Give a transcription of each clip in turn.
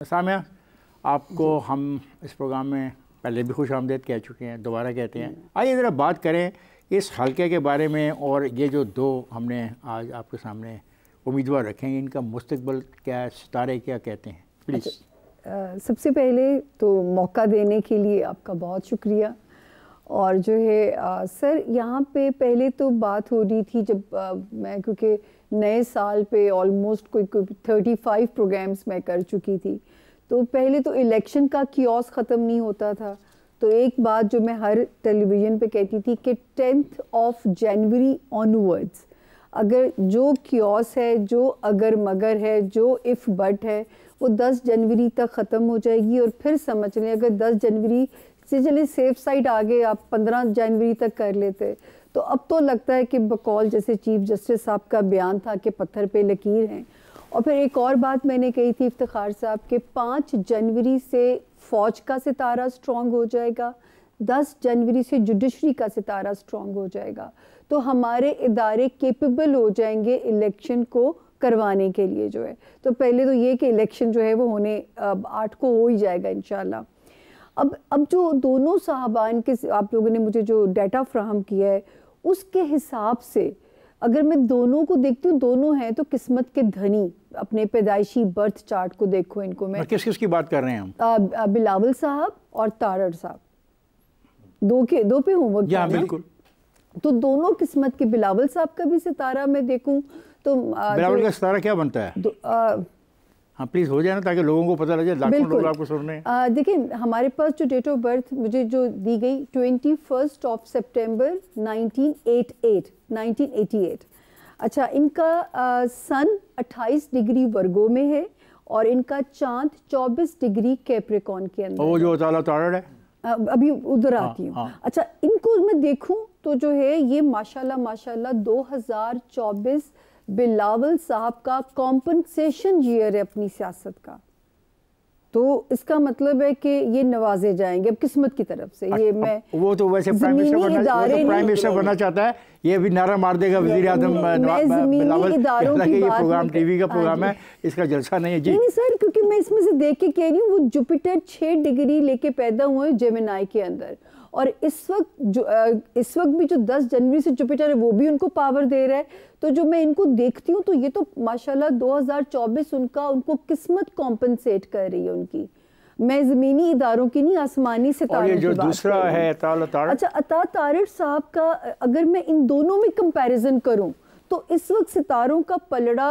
सामिया, आपको हम इस प्रोग्राम में पहले भी खुश आमदीद कह चुके हैं, दोबारा कहते हैं। आइए ज़रा बात करें इस हल्के के बारे में, और ये जो दो हमने आज आपके सामने उम्मीदवार रखेंगे, इनका मुस्तकबिल क्या है, सितारे क्या कहते हैं, प्लीज़। सबसे पहले तो मौका देने के लिए आपका बहुत शुक्रिया। और जो है सर, यहाँ पे पहले तो बात हो रही थी जब मैं, क्योंकि नए साल पे ऑलमोस्ट कोई 35 प्रोग्राम्स मैं कर चुकी थी, तो पहले तो इलेक्शन का कियोस ख़त्म नहीं होता था। तो एक बात जो मैं हर टेलीविज़न पे कहती थी कि 10th of January ऑनवर्ड्स अगर जो कियोस है, जो अगर मगर है, जो इफ़ बट है, वो 10 जनवरी तक ख़त्म हो जाएगी। और फिर समझ लें अगर 10 जनवरी से चले सेफ साइड आगे आप 15 जनवरी तक कर लेते, तो अब तो लगता है कि बकौल जैसे चीफ जस्टिस साहब का बयान था कि पत्थर पे लकीर हैं। और फिर एक और बात मैंने कही थी इफ्तिखार साहब के 5 जनवरी से फ़ौज का सितारा स्ट्रॉन्ग हो जाएगा, 10 जनवरी से जुडिशरी का सितारा स्ट्रॉन्ग हो जाएगा, तो हमारे इदारे केपेबल हो जाएंगे इलेक्शन को करवाने के लिए जो है। तो पहले तो ये कि इलेक्शन जो है वो होने 8 को हो ही जाएगा इंशाल्लाह। अब जो दोनों साहबान के आप लोगों ने मुझे जो डाटा फ्राहम किया है, उसके हिसाब से अगर मैं दोनों को देखती हूँ, दोनों हैं तो किस्मत के धनी। अपने पैदाइशी बर्थ चार्ट को देखो, इनको मैं किस किस की बात कर रहे हैं हम? बिलावल साहब और तारड़ साहब, दो पे होमवर्क। हाँ बिल्कुल। तो दोनों किस्मत के, बिलावल साहब का भी सितारा मैं देखूं तो बिलावल का सितारा क्या बनता है? हाँ प्लीज़ हो जाए ना, ताकि लोगों को पता लगे, लाखों लोग आपको सुन रहे हैं। देखिए हमारे पास जो डेट ऑफ बर्थ मुझे जो दी गई 21 सितंबर 1988। अच्छा, इनका सन 28 डिग्री वर्गो में है और इनका चांद 24 डिग्री कैप्रिकॉर्न के अंदर। वो जो तारड़ है, अभी उधर आती हूँ। अच्छा, इनको मैं देखूं तो जो है ये माशाल्लाह 2024 बिलावल साहब का कॉम्पनसेशन ईयर है अपनी सियासत का। तो इसका मतलब है कि ये नवाजे जाएंगे अब किस्मत की तरफ से। ये मैं वो तो वैसे प्राइम मिनिस्टर बनना चाहता है, ये भी नारा मार देगा वज़ीर आज़म बिलावल। ये प्रोग्राम टीवी का प्रोग्राम है, इसका जलसा नहीं है जी। नहीं सर, क्योंकि मैं इसमें से देख के कह रही हूँ, वो जुपिटर 6 डिग्री लेके पैदा हुए जेमिनाई के अंदर, और इस वक्त भी जो 10 जनवरी से जुपिटर है वो भी उनको पावर दे रहा है। तो जो मैं इनको देखती हूँ तो ये तो माशाल्लाह 2024 उनको किस्मत कॉम्पनसेट कर रही है उनकी। मैं ज़मीनी इदारों की नहीं, आसमानी सितारों की बात। दूसरा है तारड़। अच्छा, अता तारड़ साहब का अगर मैं इन दोनों में कंपैरिजन करूँ तो इस वक्त सितारों का पलड़ा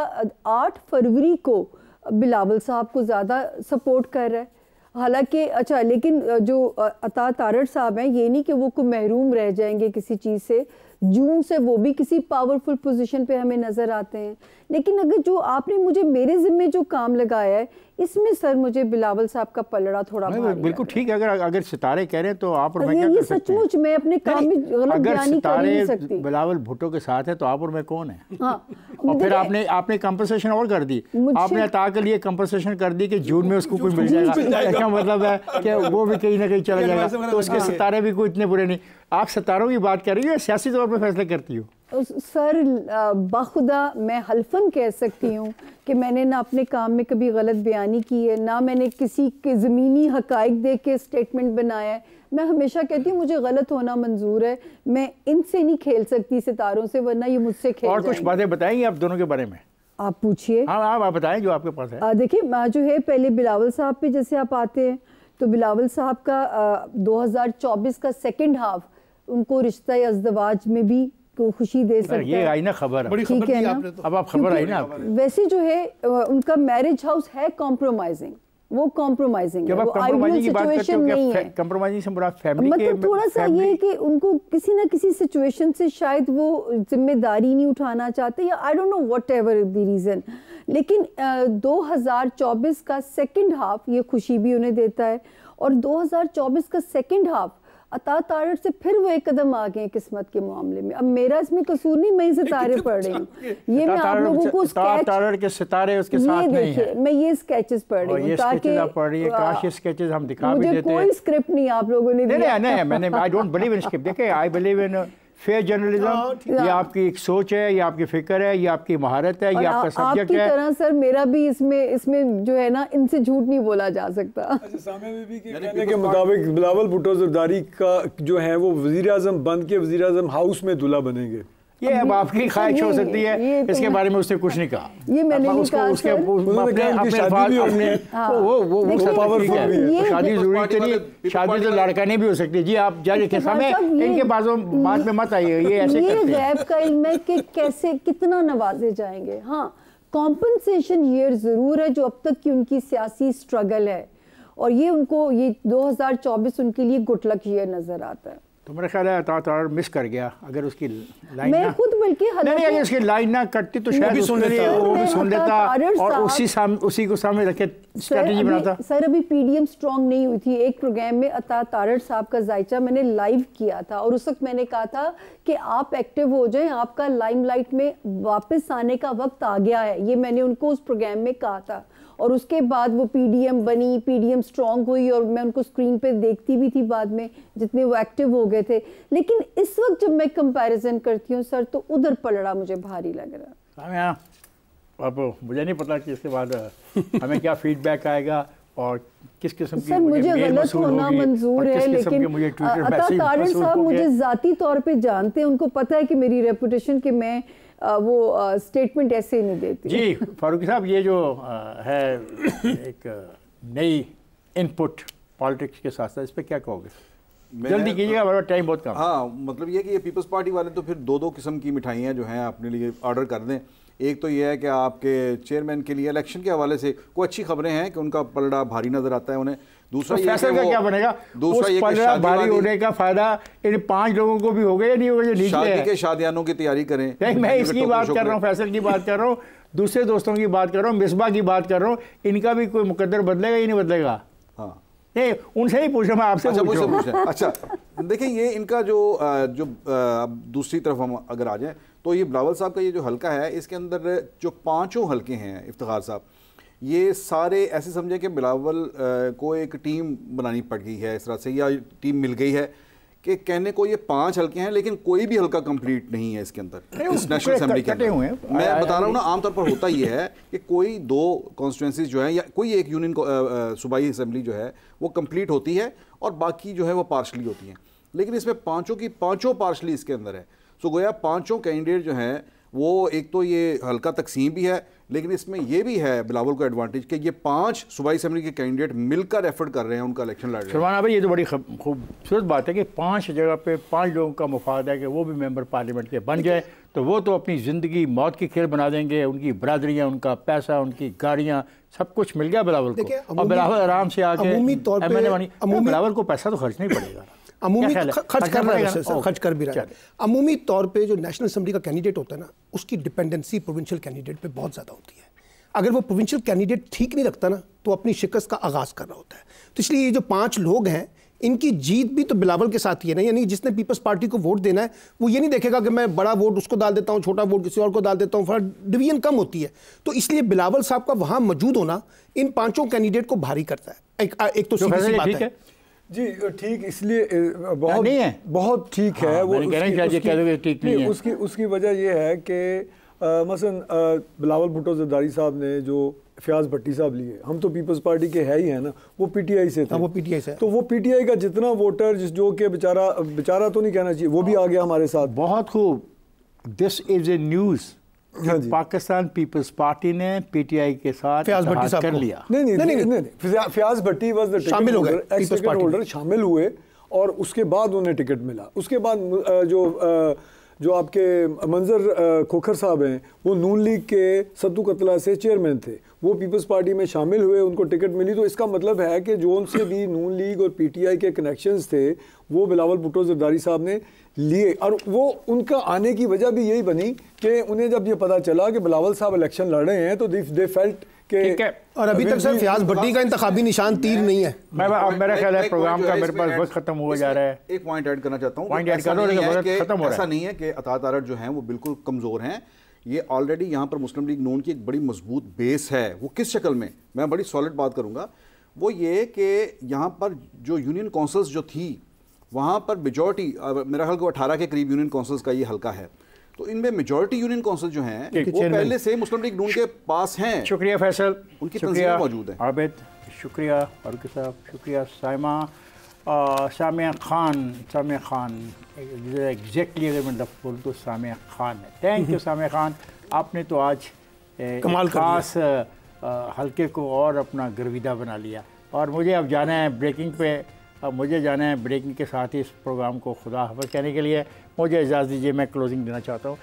8 फरवरी को बिलावल साहब को ज़्यादा सपोर्ट कर रहा है। हालांकि अच्छा, लेकिन जो अता तारड़ साहब हैं, ये नहीं कि वो को महरूम रह जाएंगे किसी चीज़ से। जून से वो भी किसी पावरफुल पोजीशन पे हमें नज़र आते हैं। लेकिन अगर जो आपने मुझे मेरे ज़िम्मे जो काम लगाया है, इसमें सर मुझे बिलावल साहब का पलड़ा थोड़ा बिल्कुल ठीक है। अगर सितारे कह रहे हैं तो आप और मैं ये सचमुच मैं अपने काम में गलत बयानी कर नहीं सकती। बिलावल भुट्टो के साथ है तो आप और मैं कौन है? हाँ। और फिर आपने कंपनसेशन और कर दी, आपने अता के लिए कंपनसेशन कर दी कि जून में उसको कोई मिल जाएगा। इसका मतलब है कि वो भी कहीं ना कहीं चला जाएगा, तो उसके सितारे भी कोई इतने बुरे नहीं। आप सितारों की बात कर रही हो, सियासी तौर पर फैसले करती हो? सर बाखुदा मैं हल्फन कह सकती हूँ कि मैंने ना अपने काम में कभी गलत बयानी की है, ना मैंने किसी के ज़मीनी हकाइक देख के स्टेटमेंट बनाया है। मैं हमेशा कहती हूँ मुझे गलत होना मंजूर है, मैं इनसे नहीं खेल सकती सितारों से, वरना ये मुझसे खेल और कुछ बातें बताएंगे आप दोनों के बारे में? आप पूछिए। हाँ आप बताएं जो आपके पास है। देखिए जो है, पहले बिलावल साहब पे जैसे आप आते हैं तो बिलावल साहब का 2024 का सेकेंड हाफ उनको रिश्ता अज़दवाज में भी को खुशी दे सकता है। ये आई ना खबर, बड़ी खबर दी आपने तो। अब आप खबर आई ना आपकी। वैसे जो है उनका मैरिज हाउस है कॉम्प्रोमाइजिंग, वो कॉम्प्रोमाइजिंग है, वो आइडियल सिचुएशन नहीं है। कॉम्प्रोमाइजिंग से मुराद फैमिली के, मतलब थोड़ा सा ये है कि उनको किसी ना किसी सिचुएशन से शायद वो जिम्मेदारी नहीं उठाना चाहते, या I don't know whatever the reason. लेकिन 2024 का सेकंड हाफ ये खुशी भी उन्हें देता है, और 2024 का सेकंड हाफ अता तारड़ से फिर वो एक कदम आ गए किस्मत के मामले में। अब मेरा इसमें कसूर नहीं, मैं सितारे पढ़ रही हूँ। ये मैं आप लोगों को तारड़ के सितारे उसके साथ नहीं है। मैं ये स्केचेस पढ़ रही हूँ ताकि आप पढ़ रही है, काश ये स्केचेस हम दिखा भी देते। कोई स्क्रिप्ट नहीं आप लोगों ने दिया। नहीं मैंने I don't believe in script. देखिए I believe in fair journalism, ये आपकी एक सोच है, ये आपकी फिक्र है, ये आपकी महारत है, ये आपका सब्जेक्ट है। आपकी तरह सर मेरा भी इसमें जो है ना, इनसे झूठ नहीं बोला जा सकता। अच्छा, सामया बीबी के कहने के मुताबिक बिलावल भुट्टो जरदारी का जो है वो वजीर आजम बन के वजीर आजम हाउस में दूल्हा बनेंगे। ये अब आपकी ख्वाहिश हो सकती है, इसके बारे में उसने कुछ नहीं कहा। ये मैंने नहीं कहा उसके शादी जरूरी तो नहीं, शादी तो लड़का नहीं भी हो सकती। जी आप जा लिखे समय इनके बात में मत आइए, ये ऐसे करते हैं। गैप का इल्म है कि कैसे कितना नवाजे जाएंगे। हाँ, कॉम्पनसेशन ईयर जरूर है जो अब तक की उनकी सियासी स्ट्रगल है, और ये उनको ये 2024 उनके लिए गुड लक ईयर नजर आता है। तो मेरा ख्याल है अता मिस कर गया, अगर उसकी लाइन मैं खुद बल्कि नहीं अगर उसकी लाइन ना कटती तो शायद वो भी सुन लेता और उसी को सामने रखे स्ट्रेटजी बनाता। सर अभी पीडीएम स्ट्रांग नहीं हुई थी। एक प्रोग्राम में अता तारड़ साहब का जायचा मैंने लाइव किया था, और उस वक्त मैंने कहा था कि आप एक्टिव हो जाएं, आपका लाइमलाइट में वापस आने का वक्त आ गया है। ये मैंने उनको उस प्रोग्राम में कहा था, और उसके बाद वो पीडीएम बनी, पीडीएम स्ट्रांग हुई, और मैं उनको स्क्रीन पे देखती भी थी बाद में जितने वो एक्टिव हो गए थे। लेकिन इस वक्त जब मैं कंपैरिजन करती हूँ सर, तो उधर पलड़ा मुझे भारी लग रहा है। अब मुझे नहीं पता कि इसके बाद हमें क्या फीडबैक आएगा और किस किस्म की सर मुझे गलत होना मंजूर है, लेकिन अता तारड़ साहब मुझे जाती तौर पे जानते हैं, उनको पता है कि मेरी रेपुटेशन कि मैं वो स्टेटमेंट ऐसे नहीं देती। जी फारूकी साहब, ये जो है एक नई इनपुट पॉलिटिक्स के साथ साथ, इस पर क्या कहोगे? जल्दी कीजिएगा, हमारा टाइम बहुत कम। हाँ, मतलब ये कि ये पीपल्स पार्टी वाले तो फिर दो किस्म की मिठाइयाँ जो हैं अपने लिए ऑर्डर कर दें। एक तो ये है कि आपके चेयरमैन के लिए इलेक्शन के हवाले से कोई अच्छी खबरें हैं कि उनका पलड़ा भारी नजर आता है उन्हें। दूसरा ये फैसल का क्या बनेगा? दूसरा ये पलड़ा भारी होने का फायदा इन 5 लोगों को भी हो गया या नहीं होगा? शादी के शादियानों की तैयारी करें। नहीं, मैं इसकी बात कर रहा हूँ, फैसल की बात कर रहा हूँ, दूसरे दोस्तों की बात कर रहा हूँ, मिसबा की बात कर रहा हूँ। इनका भी कोई मुकद्दर बदलेगा या नहीं बदलेगा? हाँ नहीं, उनसे ही पूछ रहा, मैं आपसे पूछ रहा हूँ। अच्छा देखिए, ये इनका जो दूसरी तरफ हम अगर आ जाए तो ये बिलावल साहब का ये जो हल्का है, इसके अंदर जो 5 हल्के हैं इफ्तिखार साहब, ये सारे ऐसे समझे कि बिलावल को एक टीम बनानी पड़ गई है इस तरह से, या टीम मिल गई है कि कहने को ये 5 हल्के हैं, लेकिन कोई भी हल्का कंप्लीट नहीं है इसके अंदर, इस नेशनल असेंबली के अंदर। मैं बता रहा हूँ ना, आमतौर पर होता ये है कि कोई 2 कॉन्स्टिट्यूंसीज जो है या कोई एक यूनियन सूबाई असेंबली जो है वो कंप्लीट होती है और बाकी जो है वो पार्शली होती हैं। लेकिन इसमें 5 की 5 पार्शली इसके अंदर है। सो गोया 5 कैंडिडेट जो हैं वो एक तो ये हल्का तकसीम भी है, लेकिन इसमें ये भी है बिलावल को एडवांटेज कि ये 5 सूबाई असेंबली के कैंडिडेट मिलकर एफर्ट कर रहे हैं, उनका इलेक्शन लड़ रहे हैं। शर्माना भाई, ये तो बड़ी खूबसूरत बात है कि 5 जगह पे 5 लोगों का मुफाद है कि वो भी मेंबर पार्लियामेंट के बन जाए, तो वो तो अपनी ज़िंदगी मौत की खेल बना देंगे। उनकी बरादरियाँ, उनका पैसा, उनकी गाड़ियाँ, सब कुछ मिल गया बिलावल को, और बिलावल आराम से आके MLA बनी। बिलावल को पैसा तो खर्च नहीं पड़ेगा, अमूमी खर्च कर रहा है, खर्च कर भी रहा है। अमूमी तौर पे जो नेशनल असेंबली का कैंडिडेट होता है ना, उसकी डिपेंडेंसी प्रोविंशियल कैंडिडेट पे बहुत ज़्यादा होती है। अगर वो प्रोविंशियल कैंडिडेट ठीक नहीं रखता ना, तो अपनी शिकस्त का आगाज़ कर रहा होता है। तो इसलिए ये जो 5 लोग हैं, इनकी जीत भी तो बिलावल के साथ ही है ना। यानी जिसने पीपल्स पार्टी को वोट देना है, वो ये नहीं देखेगा कि मैं बड़ा वोट उसको डाल देता हूँ, छोटा वोट किसी और को डाल देता हूँ, डिवीजन कम होती है। तो इसलिए बिलावल साहब का वहाँ मौजूद होना इन 5 कैंडिडेट को भारी करता है। एक तो सीधी सी बात है जी, ठीक, इसलिए बहुत नहीं है, बहुत ठीक है। वो उसकी वजह यह है कि मसलन बिलावल भुट्टो जरदारी साहब ने जो फयाज भट्टी साहब लिए, हम तो पीपल्स पार्टी के है ही है ना, वो पीटीआई से थे। वो पीटीआई से, तो वो पीटीआई का जितना वोटर जो कि बेचारा तो नहीं कहना चाहिए, वो भी आ गया हमारे साथ। बहुत खूब। This is a news. Pakistan Peoples Party ने पीटीआई के साथ फयाज भट्टी साहब कर लिया। नहीं, फयाज भट्टी वाज द शामिल हो गए, टिकट होल्डर, शामिल हुए, और उसके बाद उन्हें टिकट मिला। उसके बाद जो आपके मंजर खोखर साहब हैं, वो नून लीग के सद्दू कतला से चेयरमैन थे, वो पीपल्स पार्टी में शामिल हुए, उनको टिकट मिली। तो इसका मतलब है कि जो उनसे भी नून लीग और पीटीआई के कनेक्शंस थे, वो बिलावल भुट्टो जरदारी साहब ने लिए। और वो उनका आने की वजह भी यही बनी कि उन्हें जब ये पता चला कि बिलावल साहब इलेक्शन लड़ रहे हैं, तो दे फेल्ट के। और अभी तक सर फयाज भट्टी का इंतखाबी निशान तीर नहीं है। मेरा ख्याल है प्रोग्राम का मेरे पास वक्त खत्म हो जा रहा है। एक पॉइंट ऐड करना चाहता हूँ। ऐसा नहीं है कि अता तारड़ जो हैं वो बिल्कुल कमज़ोर हैं। ये ऑलरेडी यहाँ पर मुस्लिम लीग नून की एक बड़ी मजबूत बेस है। वो किस शक्ल में, मैं बड़ी सॉलिड बात करूँगा, वो ये कि यहाँ पर जो यूनियन काउंसिल्स जो थी वहाँ पर मेजॉरिटी, मेरा ख्याल को 18 के करीब यूनियन काउंसिल्स का ये हल्का है, तो इनमें मेजॉरिटी यूनियन काउंसिल जो हैं वो पहले से मुस्लिम लीग नून के पास हैं। शुक्रिया फैसल, उनकी तंजीमें मौजूद हैं। आबिद शुक्रिया, फारूक साहब शुक्रिया, साइमा, सामिया खान एग्जैक्टली अगर मैं लफ्ज़ बोलूँ तो सामिया खान है। थैंक यू सामिया खान, आपने तो आज कमाल खास हल्के को और अपना गर्विदा बना लिया। और मुझे अब जाना है ब्रेकिंग पे, अब मुझे जाना है ब्रेकिंग के साथ ही इस प्रोग्राम को खुदा हाफ़िज़ कहने के लिए। मुझे इजाज़त दीजिए, मैं क्लोजिंग देना चाहता हूँ।